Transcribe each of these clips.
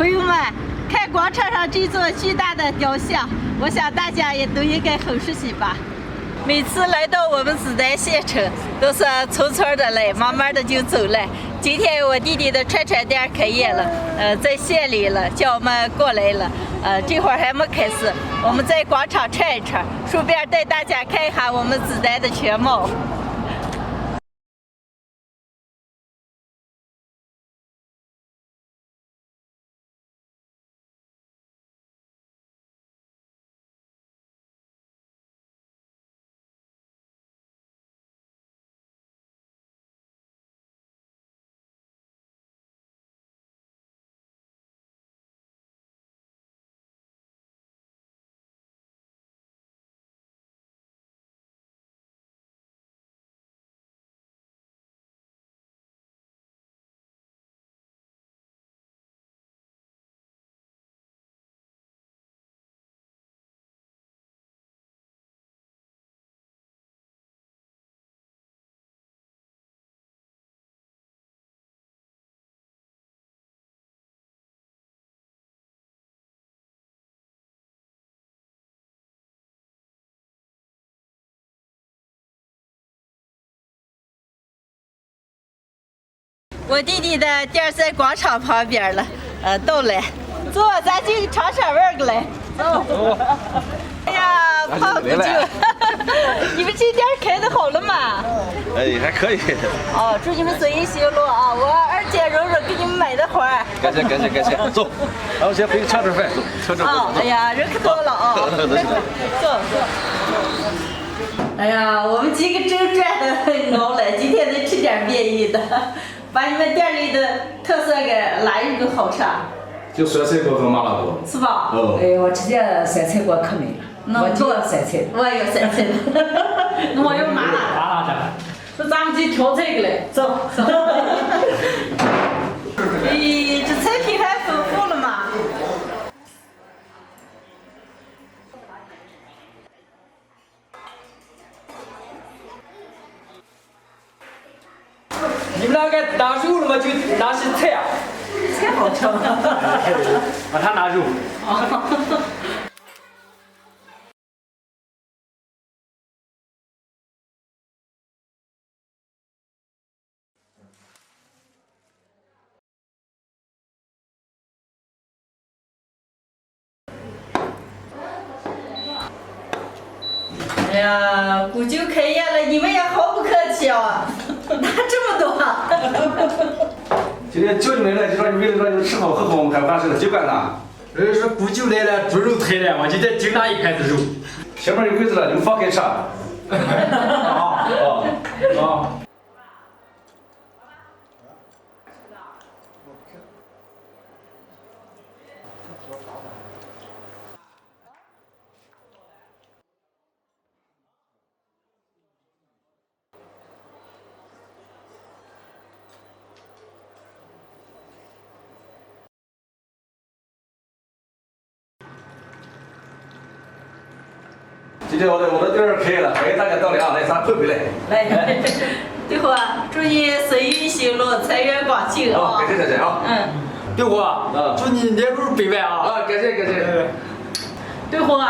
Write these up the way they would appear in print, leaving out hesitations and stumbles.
朋友们，看广场上这座巨大的雕像，我想大家也都应该很熟悉吧。每次来到我们子丹县城，都是匆匆的来，慢慢的就走了。今天我弟弟的串串店开业了，在县里了，叫我们过来了。这会儿还没开始，我们在广场串一串，顺便带大家看一下我们子丹的全貌。我弟弟的店在广场旁边了，到了，走，咱进尝尝味儿个来，走。哎呀，胖子舅，你们这店开的好了吗？哎，还可以。哦，祝你们生意兴隆啊！我二姐柔柔给你们买的花。感谢感谢感谢，走，咱们先回去吃点饭，走，吃点饭。哦，哎呀，人可多了啊！走走。哎呀，我们几个正转的熬了，今天得吃点便宜的。把你们店里的特色给哪一个好吃啊？就酸菜锅和麻辣锅。是吧？哦。哎，我直接酸菜锅可美了，我就要酸菜。我也要酸菜的，那我要麻辣。麻辣的。那咱们就挑这个来，走走。咦，这菜品还丰富了嘛？你们两个拿肉了吗？就拿些菜啊。菜好吃。把他拿肉。哎呀，古酒开业了，你们也好不客气啊，拿这么多。今天叫你们来，就说你为了让你们吃好喝好，我们还办事了，就干啥？人家说古酒来了，猪肉退了，我今天就拿一盘子肉。前面有柜子了，你们放开吃。啊啊！今天我的店开了，欢迎大家到来啊！来，咱碰回来。来，对伙，祝你生意兴隆，财源广进啊！感谢大家啊！对伙，祝你年入百万啊！啊，感谢感谢。对伙，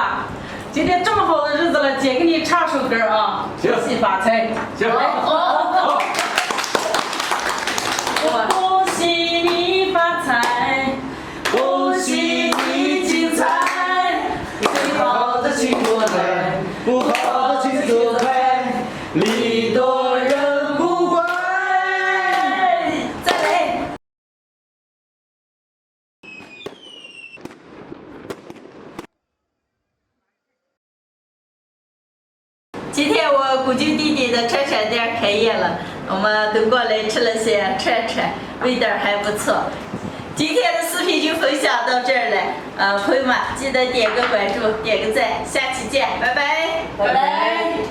今天这么好的日子了，姐给你唱首歌啊，行，恭喜发财。行，好。恭喜你发财，恭喜你精彩，最好的请过来，不好的请走开，礼多人不怪。再来。今天我古舅弟弟的串串店开业了，我们都过来吃了些串串，味道还不错。今天的视频就分享到这儿了，朋友们记得点个关注，点个赞，下期见，拜拜，拜拜。